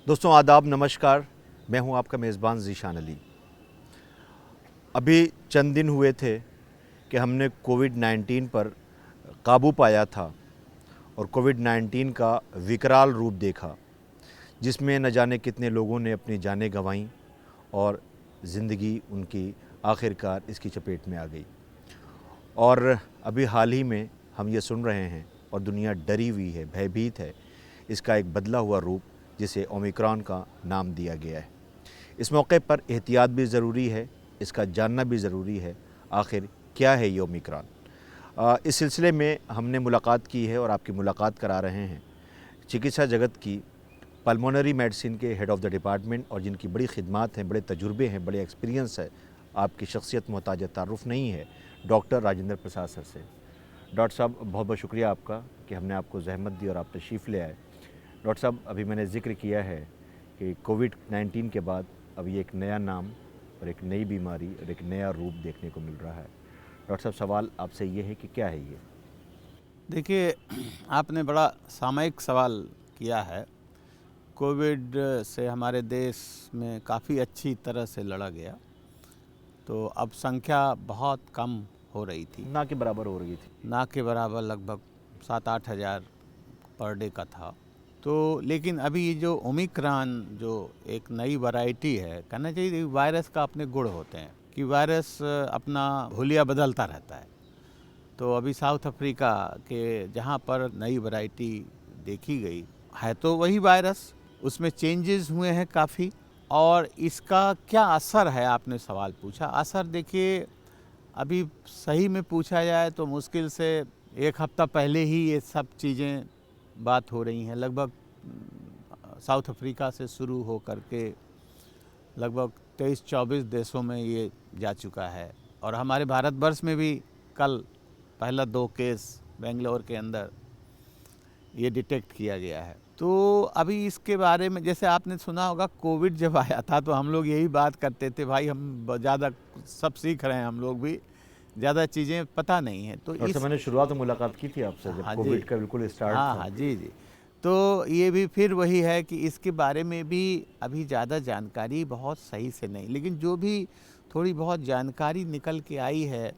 दोस्तों आदाब, नमस्कार। मैं हूं आपका मेज़बान ज़ीशान अली। अभी चंद दिन हुए थे कि हमने कोविड-19 पर काबू पाया था और कोविड-19 का विकराल रूप देखा, जिसमें न जाने कितने लोगों ने अपनी जानें गंवाईं और ज़िंदगी उनकी आखिरकार इसकी चपेट में आ गई। और अभी हाल ही में हम ये सुन रहे हैं और दुनिया डरी हुई है, भयभीत है, इसका एक बदला हुआ रूप जिसे ओमिक्रॉन का नाम दिया गया है। इस मौके पर एहतियात भी ज़रूरी है, इसका जानना भी ज़रूरी है आखिर क्या है ये ओमिक्रॉन। इस सिलसिले में हमने मुलाकात की है और आपकी मुलाकात करा रहे हैं चिकित्सा जगत की पल्मोनरी मेडिसिन के हेड ऑफ़ द डिपार्टमेंट और जिनकी बड़ी खिदमात हैं, बड़े तजुर्बे हैं, बड़े एक्सपीरियंस है, आपकी शख्सियत मोहताज तारुफ़ नहीं है, डॉक्टर राजेंद्र प्रसाद सर से। डॉक्टर साहब, बहुत बहुत शुक्रिया आपका कि हमने आपको ज़हमत दी और आप तशरीफ़ ले आए। डॉक्टर साहब, अभी मैंने ज़िक्र किया है कि कोविड-19 के बाद अब ये एक नया नाम और एक नई बीमारी और एक नया रूप देखने को मिल रहा है। डॉक्टर साहब, सवाल आपसे ये है कि क्या है ये? देखिए, आपने बड़ा सामयिक सवाल किया है। कोविड से हमारे देश में काफ़ी अच्छी तरह से लड़ा गया, तो अब संख्या बहुत कम हो रही थी, ना के बराबर हो रही थी। ना के बराबर लगभग 7-8 हज़ार पर डे का था। तो लेकिन अभी ये जो ओमिक्रॉन जो एक नई वैरायटी है, कहना चाहिए वायरस का अपने गुण होते हैं कि वायरस अपना हुलिया बदलता रहता है। तो अभी साउथ अफ्रीका के जहाँ पर नई वैरायटी देखी गई है, तो वही वायरस, उसमें चेंजेस हुए हैं काफ़ी। और इसका क्या असर है, आपने सवाल पूछा। असर देखिए, अभी सही में पूछा जाए तो मुश्किल से 1 हफ्ता पहले ही ये सब चीज़ें बात हो रही हैं। लगभग साउथ अफ्रीका से शुरू हो करके लगभग 23-24 देशों में ये जा चुका है। और हमारे भारतवर्ष में भी कल पहला 2 केस बेंगलोर के अंदर ये डिटेक्ट किया गया है। तो अभी इसके बारे में, जैसे आपने सुना होगा, कोविड जब आया था तो हम लोग यही बात करते थे, भाई हम ज़्यादा सब सीख रहे हैं, हम लोग भी ज़्यादा चीज़ें पता नहीं है। तो इस मैंने शुरुआत में मुलाकात की थी आपसे जब कोविड का बिल्कुल स्टार्ट था। हाँ, जी। तो ये भी फिर वही है कि इसके बारे में भी अभी ज़्यादा जानकारी बहुत सही से नहीं, लेकिन जो भी थोड़ी बहुत जानकारी निकल के आई है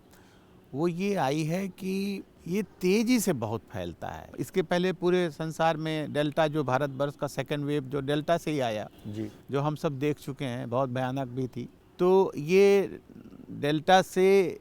वो ये आई है कि ये तेज़ी से बहुत फैलता है। इसके पहले पूरे संसार में डेल्टा, जो भारतवर्ष का सेकेंड वेव जो डेल्टा से ही आया जी, जो हम सब देख चुके हैं, बहुत भयानक भी थी। तो ये डेल्टा से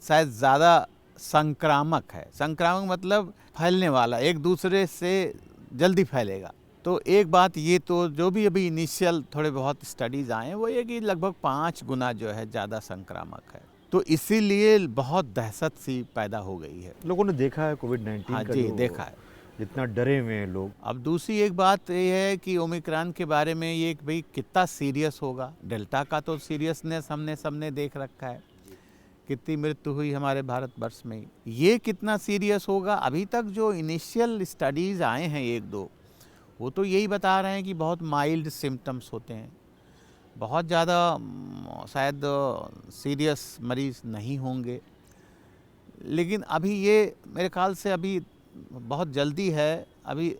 शायद ज़्यादा संक्रामक है। संक्रामक मतलब फैलने वाला, एक दूसरे से जल्दी फैलेगा। तो एक बात ये, तो जो भी अभी इनिशियल थोड़े बहुत स्टडीज़ आए हैं वो ये कि लगभग 5 गुना जो है ज़्यादा संक्रामक है। तो इसीलिए बहुत दहशत सी पैदा हो गई है। लोगों ने देखा है कोविड-19 हाँ का जी, जो देखा है। जितना डरे हुए हैं लोग। अब दूसरी एक बात ये है कि ओमिक्रॉन के बारे में ये कि भाई कितना सीरियस होगा। डेल्टा का तो सीरियसनेस हमने सबने देख रखा है, कितनी मृत्यु हुई हमारे भारतवर्ष में। ये कितना सीरियस होगा, अभी तक जो इनिशियल स्टडीज़ आए हैं 1-2, वो तो यही बता रहे हैं कि बहुत माइल्ड सिम्टम्स होते हैं, बहुत ज़्यादा शायद सीरियस मरीज़ नहीं होंगे। लेकिन अभी ये मेरे ख्याल से अभी बहुत जल्दी है। अभी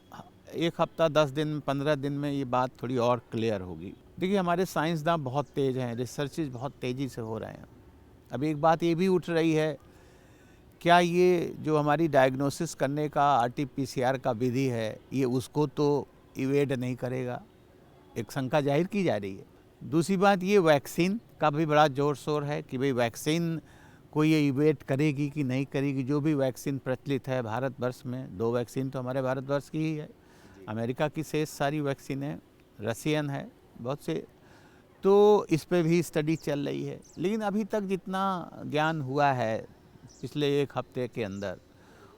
1 हफ्ता, 10 दिन, 15 दिन में ये बात थोड़ी और क्लियर होगी। देखिए, हमारे साइंसदान बहुत तेज़ हैं, रिसर्चेज बहुत तेज़ी से हो रहे हैं। अब एक बात ये भी उठ रही है, क्या ये जो हमारी डायग्नोसिस करने का RT-PCR का विधि है, ये उसको तो इवेड नहीं करेगा? एक शंका जाहिर की जा रही है। दूसरी बात, ये वैक्सीन का भी बड़ा जोर शोर है कि भाई वैक्सीन को ये इवेट करेगी कि नहीं करेगी। जो भी वैक्सीन प्रचलित है भारतवर्ष में, 2 वैक्सीन तो हमारे भारतवर्ष की ही है, अमेरिका की शेष सारी वैक्सीनें रसियन है बहुत से। तो इस पे भी स्टडी चल रही है। लेकिन अभी तक जितना ज्ञान हुआ है पिछले 1 हफ्ते के अंदर,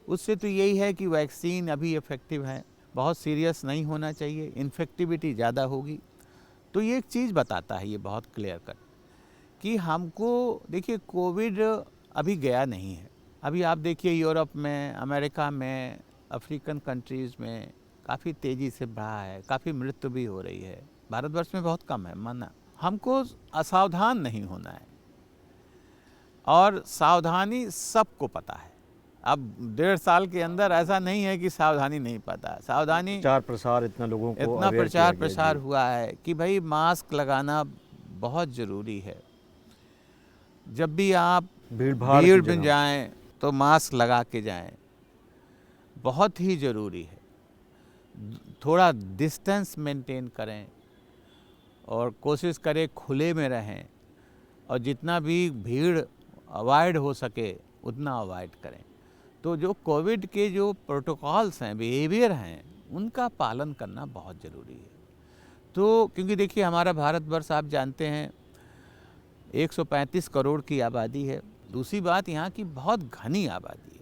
उससे तो यही है कि वैक्सीन अभी इफ़ेक्टिव है, बहुत सीरियस नहीं होना चाहिए, इन्फेक्टिविटी ज़्यादा होगी तो ये एक चीज़ बताता है ये बहुत क्लियर कट कि हमको देखिए कोविड अभी गया नहीं है। अभी आप देखिए यूरोप में, अमेरिका में, अफ्रीकन कंट्रीज़ में काफ़ी तेज़ी से बढ़ा है, काफ़ी मृत्यु भी हो रही है। भारतवर्ष में बहुत कम है, माना। हमको असावधान नहीं होना है और सावधानी सबको पता है। अब 1.5 साल के अंदर ऐसा नहीं है कि सावधानी नहीं पता। सावधानी प्रचार प्रसार इतना लोगों को इतना अवेयर प्रचार किया गया प्रसार जी। हुआ है कि भाई मास्क लगाना बहुत ज़रूरी है। जब भी आप भीड़-भाड़ की भीड़ में जगह। जाएं तो मास्क लगा के जाएं, बहुत ही ज़रूरी है। थोड़ा डिस्टेंस मेंटेन करें और कोशिश करें खुले में रहें और जितना भी भीड़ अवॉइड हो सके उतना अवॉइड करें। तो जो कोविड के जो प्रोटोकॉल्स हैं, बिहेवियर हैं, उनका पालन करना बहुत ज़रूरी है। तो क्योंकि देखिए हमारा भारतवर्ष आप जानते हैं 135 करोड़ की आबादी है। दूसरी बात यहाँ की बहुत घनी आबादी है।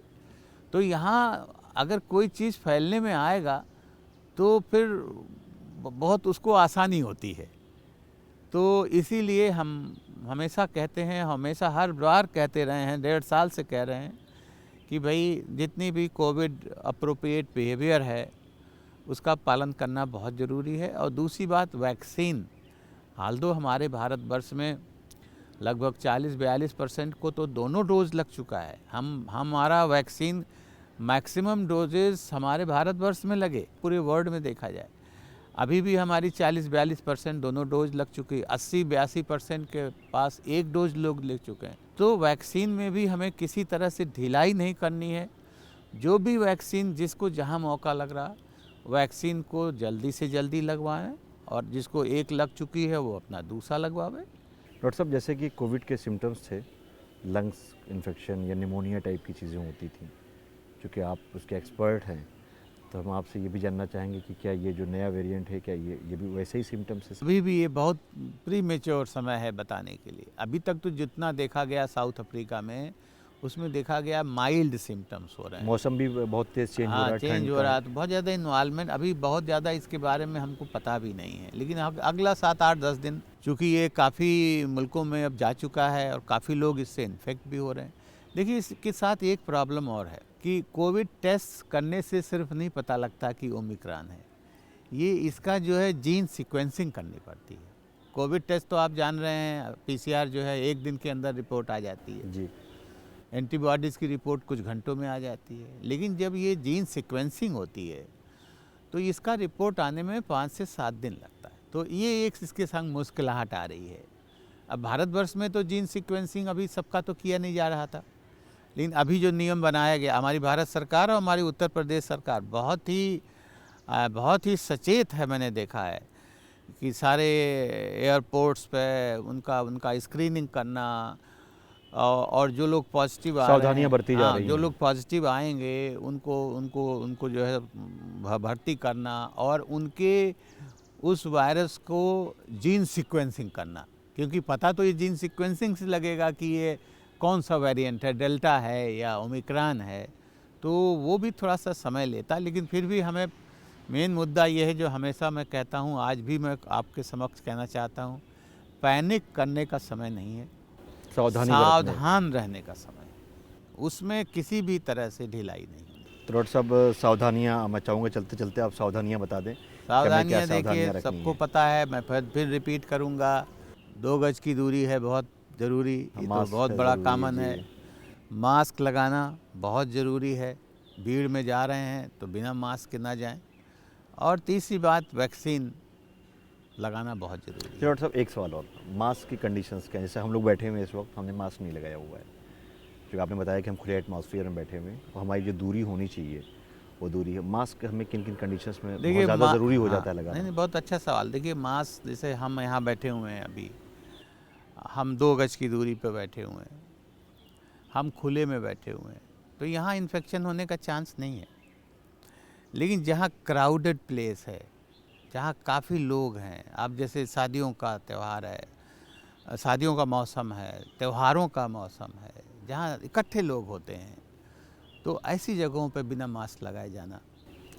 तो यहाँ अगर कोई चीज़ फैलने में आएगा तो फिर बहुत उसको आसानी होती है। तो इसीलिए हम हमेशा कहते हैं, हमेशा हर बार कहते रहे हैं, 1.5 साल से कह रहे हैं कि भाई जितनी भी कोविड अप्रोप्रिएट बिहेवियर है उसका पालन करना बहुत ज़रूरी है। और दूसरी बात वैक्सीन, हाल दो हमारे भारतवर्ष में लगभग 40-42% को तो दोनों डोज लग चुका है। हमारा वैक्सीन मैक्सिमम डोजेस हमारे भारतवर्ष में लगे पूरे वर्ल्ड में देखा जाए। अभी भी हमारी 40-42% दोनों डोज लग चुकी है। 80-82% के पास एक डोज लोग ले चुके हैं। तो वैक्सीन में भी हमें किसी तरह से ढिलाई नहीं करनी है। जो भी वैक्सीन जिसको जहां मौका लग रहा वैक्सीन को जल्दी से जल्दी लगवाएं और जिसको एक लग चुकी है वो अपना दूसरा लगवावे। डॉक्टर साहब, जैसे कि कोविड के सिम्टम्स थे, लंग्स इन्फेक्शन या निमोनिया टाइप की चीज़ें होती थी, चूँकि आप उसके एक्सपर्ट हैं, तो हम आपसे ये भी जानना चाहेंगे कि क्या ये जो नया वेरिएंट है, क्या ये भी वैसे ही सिम्टम्स है? अभी भी ये बहुत प्रीमेच्योर समय है बताने के लिए। अभी तक तो जितना देखा गया साउथ अफ्रीका में, उसमें देखा गया माइल्ड सिम्टम्स हो रहे हैं। मौसम भी बहुत तेज़ चेंज हो रहा हाँ, है, चेंज ठंड हो का रहा है। है तो बहुत ज़्यादा इन्वॉल्वमेंट अभी बहुत ज़्यादा इसके बारे में हमको पता भी नहीं है। लेकिन अगला 7-8-10 दिन, चूँकि ये काफ़ी मुल्कों में अब जा चुका है और काफ़ी लोग इससे इन्फेक्ट भी हो रहे हैं। देखिए इसके साथ एक प्रॉब्लम और है कि कोविड टेस्ट करने से सिर्फ नहीं पता लगता कि ओमिक्रॉन है। ये इसका जो है जीन सीक्वेंसिंग करनी पड़ती है। कोविड टेस्ट तो आप जान रहे हैं, पीसीआर जो है 1 दिन के अंदर रिपोर्ट आ जाती है। जी। एंटीबॉडीज़ की रिपोर्ट कुछ घंटों में आ जाती है। लेकिन जब ये जीन सीक्वेंसिंग होती है तो इसका रिपोर्ट आने में 5 से 7 दिन लगता है। तो ये एक इसके संग मुश्किलाहट आ रही है। अब भारतवर्ष में तो जीन सीक्वेंसिंग अभी सबका तो किया नहीं जा रहा था, लेकिन अभी जो नियम बनाया गया, हमारी भारत सरकार और हमारी उत्तर प्रदेश सरकार बहुत ही सचेत है। मैंने देखा है कि सारे एयरपोर्ट्स पे उनका स्क्रीनिंग करना और जो लोग पॉजिटिव आ रहे हैं, सावधानियां बरती जा हाँ, रही जो हैं। लोग पॉजिटिव आएंगे उनको जो है भर्ती करना और उनके उस वायरस को जीन सीक्वेंसिंग करना, क्योंकि पता तो ये जीन सीक्वेंसिंग से लगेगा कि ये कौन सा वेरिएंट है, डेल्टा है या ओमिक्रॉन है। तो वो भी थोड़ा सा समय लेता है। लेकिन फिर भी हमें मेन मुद्दा ये है जो हमेशा मैं कहता हूँ, आज भी मैं आपके समक्ष कहना चाहता हूँ, पैनिक करने का समय नहीं है, सावधान रहने का समय है। उसमें किसी भी तरह से ढिलाई नहीं होगी। तो डॉक्टर साहब, सावधानियां मैं चाहूँगा चलते चलते आप सावधानियां बता दें कि हमें क्या सावधानियाँ देखिए सावधानियां रखनी सबको हैं। पता है, मैं फिर रिपीट करूँगा, 2 गज की दूरी है बहुत ज़रूरी, ये तो मास्क बहुत है बड़ा ज़रूरी कॉमन जी। है। मास्क लगाना बहुत ज़रूरी है, भीड़ में जा रहे हैं तो बिना मास्क के ना जाएं। और तीसरी बात, वैक्सीन लगाना बहुत ज़रूरी है। डॉक्टर साहब, एक सवाल और, मास्क की कंडीशंस क्या हैं? जैसे हम लोग बैठे हुए हैं इस वक्त, हमने मास्क नहीं लगाया हुआ है, क्योंकि आपने बताया कि हम खुले एटमॉस्फेयर में बैठे हुए हैं और हमारी जो दूरी होनी चाहिए वो दूरी है। मास्क हमें किन किन कंडीशंस में बहुत ज़्यादा ज़रूरी हो जाता है लगाना? नहीं, बहुत अच्छा सवाल। देखिए मास्क, जैसे हम यहाँ बैठे हुए हैं, अभी हम 2 गज की दूरी पे बैठे हुए हैं, हम खुले में बैठे हुए हैं, तो यहाँ इन्फेक्शन होने का चांस नहीं है। लेकिन जहाँ क्राउडेड प्लेस है, जहाँ काफ़ी लोग हैं, आप जैसे शादियों का त्यौहार है, शादियों का मौसम है, त्योहारों का मौसम है, जहाँ इकट्ठे लोग होते हैं, तो ऐसी जगहों पे बिना मास्क लगाए जाना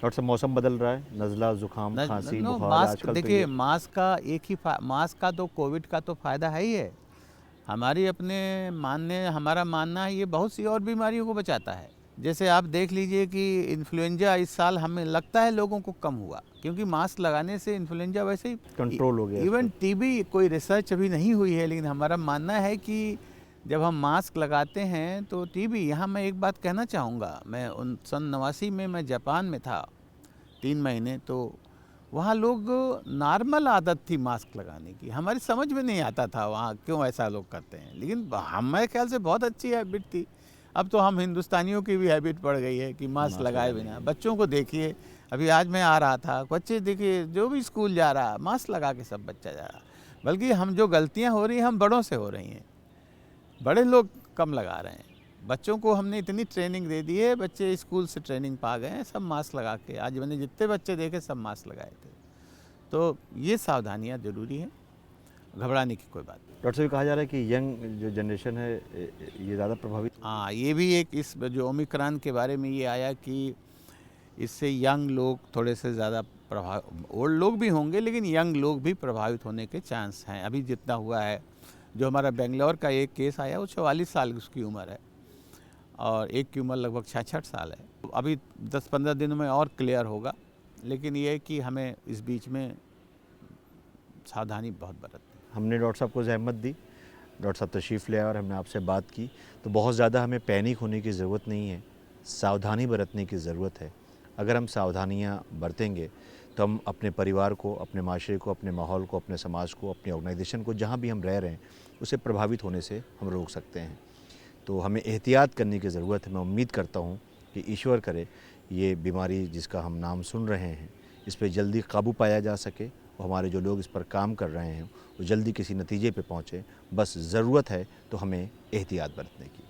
डॉक्टर साहब मौसम बदल रहा है, नज़ला, जुकाम, खांसी, नो बुखार मास्क आजकल तो देखिए, ये मास्क का एक ही मास्क का तो कोविड का तो फ़ायदा है ही है। हमारी हमारा मानना है ये बहुत सी और बीमारियों को बचाता है। जैसे आप देख लीजिए कि इन्फ्लुएंजा इस साल हमें लगता है लोगों को कम हुआ, क्योंकि मास्क लगाने से इन्फ्लुएंजा वैसे ही कंट्रोल हो गया इस इवन पर। टीबी कोई रिसर्च अभी नहीं हुई है, लेकिन हमारा मानना है कि जब हम मास्क लगाते हैं तो टीबी, यहाँ मैं एक बात कहना चाहूँगा, मैं सन 89 में मैं जापान में था 3 महीने, तो वहाँ लोग नॉर्मल आदत थी मास्क लगाने की, हमारी समझ में नहीं आता था वहाँ क्यों ऐसा लोग करते हैं, लेकिन हमारे ख्याल से बहुत अच्छी हैबिट थी। अब तो हम हिंदुस्तानियों की भी हैबिट पड़ गई है कि मास्क मास्क लगाए लगाने बिना। की। बच्चों को देखिए, अभी आज मैं आ रहा था, बच्चे देखिए जो भी स्कूल जा रहा मास्क लगा के सब बच्चा जा रहा। बल्कि हम जो गलतियाँ हो रही हैं हम बड़ों से हो रही हैं, बड़े लोग कम लगा रहे हैं। बच्चों को हमने इतनी ट्रेनिंग दे दी है, बच्चे स्कूल से ट्रेनिंग पा गए हैं, सब मास्क लगा के, आज मैंने जितने बच्चे देखे सब मास्क लगाए थे। तो ये सावधानियाँ ज़रूरी हैं, घबराने की कोई बात नहीं। डॉक्टर साहब, कहा जा रहा है कि यंग जो जनरेशन है ये ज़्यादा प्रभावित। हाँ, ये भी एक इस जो ओमिक्रॉन के बारे में ये आया कि इससे यंग लोग थोड़े से ज़्यादा ओल्ड लोग भी होंगे, लेकिन यंग लोग भी प्रभावित होने के चांस हैं। अभी जितना हुआ है, जो हमारा बेंगलोर का एक केस आया वो 44 साल उसकी उम्र है और एक की उम्र लगभग 66 साल है। अभी 10-15 दिनों में और क्लियर होगा, लेकिन ये है कि हमें इस बीच में सावधानी बहुत बरतनी है। हमने डॉक्टर साहब को ज़हमत दी, डॉक्टर साहब तशरीफ़ ले आए और हमने आपसे बात की, तो बहुत ज़्यादा हमें पैनिक होने की ज़रूरत नहीं है, सावधानी बरतने की ज़रूरत है। अगर हम सावधानियाँ बरतेंगे तो हम अपने परिवार को, अपने माशरे को, अपने माहौल को, अपने समाज को, अपनी ऑर्गेनाइजेशन को, जहाँ भी हम रह रहे हैं उसे प्रभावित होने से हम रोक सकते हैं। तो हमें एहतियात करने की ज़रूरत है। मैं उम्मीद करता हूँ कि ईश्वर करे ये बीमारी जिसका हम नाम सुन रहे हैं इस पर जल्दी काबू पाया जा सके और हमारे जो लोग इस पर काम कर रहे हैं वो जल्दी किसी नतीजे पे पहुँचे। बस ज़रूरत है तो हमें एहतियात बरतने की।